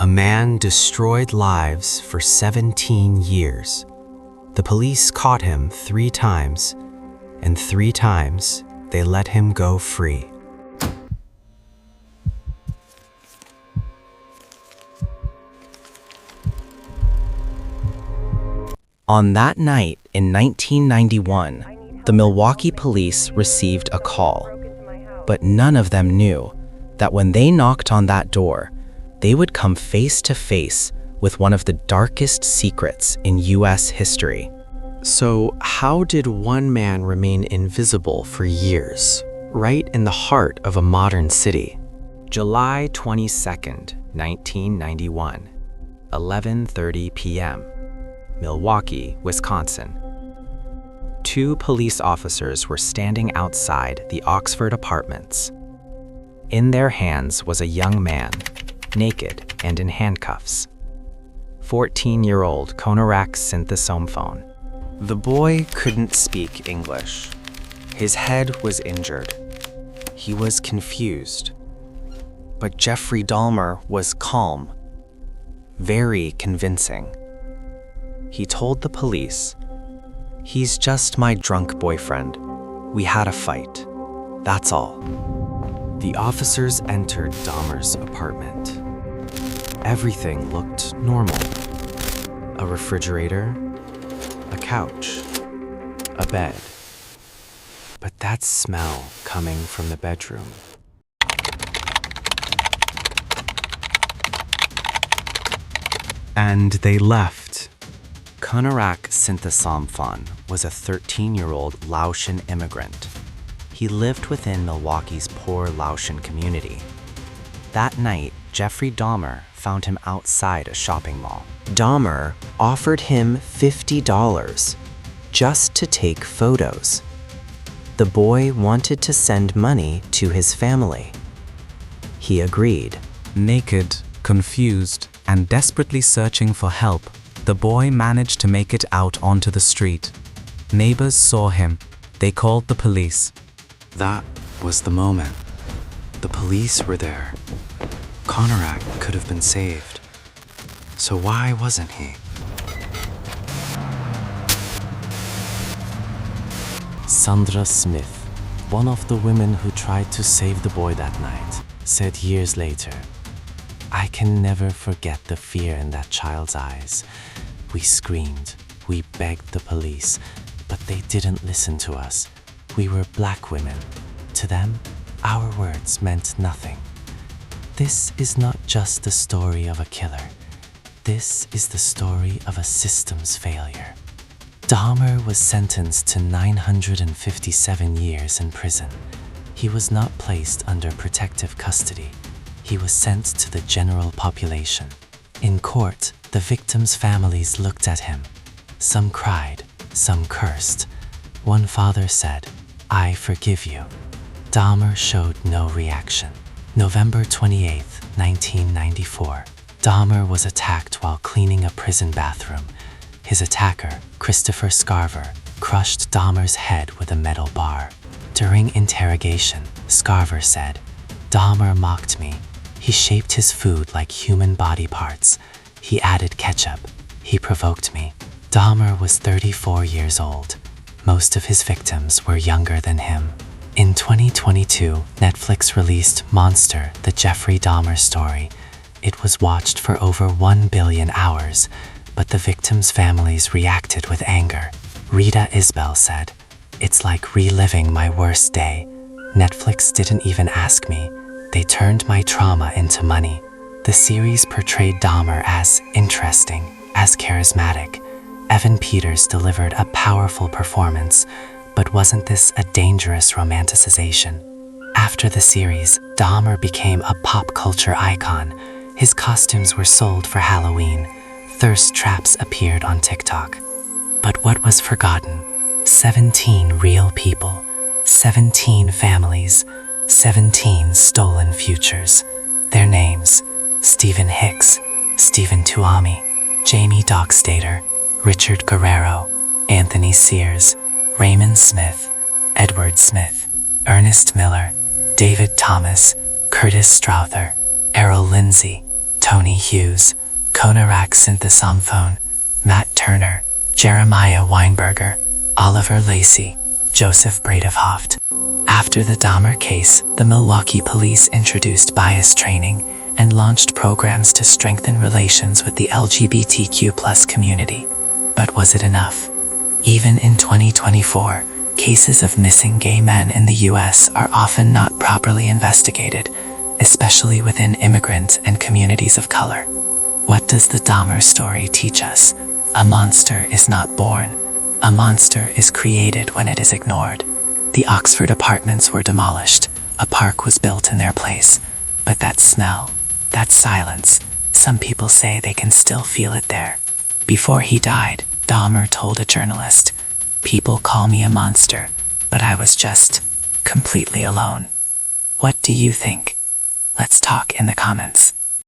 A man destroyed lives for 17 years. The police caught him 3 times, and 3 times they let him go free. On that night in 1991, the Milwaukee police received a call, but none of them knew that when they knocked on that door, they would come face to face with one of the darkest secrets in U.S. history. So how did one man remain invisible for years, right in the heart of a modern city? July 22nd, 1991, 11:30 p.m., Milwaukee, Wisconsin. 2 police officers were standing outside the Oxford Apartments. In their hands was a young man, naked and in handcuffs. 14-year-old Konerak Sinthasomphone. The boy couldn't speak English. His head was injured. He was confused. But Jeffrey Dahmer was calm, very convincing. He told the police, "He's just my drunk boyfriend. We had a fight. That's all." The officers entered Dahmer's apartment. Everything looked normal. A refrigerator, a couch, a bed. But that smell coming from the bedroom. And they left. Konerak Sinthasomphone was a 13-year-old Laotian immigrant. He lived within Milwaukee's poor Laotian community. That night, Jeffrey Dahmer found him outside a shopping mall. Dahmer offered him $50 just to take photos. The boy wanted to send money to his family. He agreed. Naked, confused, and desperately searching for help, the boy managed to make it out onto the street. Neighbors saw him. They called the police. That was the moment. The police were there. Konerak could have been saved. So why wasn't he? Sandra Smith, one of the women who tried to save the boy that night, said years later, "I can never forget the fear in that child's eyes. We screamed, we begged the police, but they didn't listen to us. We were black women. To them, our words meant nothing. This is not just the story of a killer. This is the story of a system's failure." Dahmer was sentenced to 957 years in prison. He was not placed under protective custody. He was sent to the general population. In court, the victims' families looked at him. Some cried, some cursed. One father said, "I forgive you." Dahmer showed no reaction. November 28, 1994. Dahmer was attacked while cleaning a prison bathroom. His attacker, Christopher Scarver, crushed Dahmer's head with a metal bar. During interrogation, Scarver said, "Dahmer mocked me. He shaped his food like human body parts. He added ketchup. He provoked me." Dahmer was 34 years old. Most of his victims were younger than him. In 2022, Netflix released Monster, the Jeffrey Dahmer story. It was watched for over 1 billion hours, but the victims' families reacted with anger. Rita Isbell said, "It's like reliving my worst day. Netflix didn't even ask me. They turned my trauma into money." The series portrayed Dahmer as interesting, as charismatic. Evan Peters delivered a powerful performance, but wasn't this a dangerous romanticization? After the series, Dahmer became a pop culture icon. His costumes were sold for Halloween. Thirst traps appeared on TikTok. But what was forgotten? 17 real people, 17 families, 17 stolen futures. Their names: Stephen Hicks, Stephen Tuomi, Jamie Dockstader, Richard Guerrero, Anthony Sears, Raymond Smith, Edward Smith, Ernest Miller, David Thomas, Curtis Strother, Errol Lindsay, Tony Hughes, Konerak Sinthasomphone, Matt Turner, Jeremiah Weinberger, Oliver Lacey, Joseph Bradehoft. After the Dahmer case, the Milwaukee police introduced bias training and launched programs to strengthen relations with the LGBTQ+ community. But was it enough? Even in 2024, cases of missing gay men in the US are often not properly investigated, especially within immigrant and communities of color. What does the Dahmer story teach us? A monster is not born. A monster is created when it is ignored. The Oxford apartments were demolished. A park was built in their place. But that smell, that silence, some people say they can still feel it there. Before he died, Dahmer told a journalist, "People call me a monster, but I was just completely alone." What do you think? Let's talk in the comments.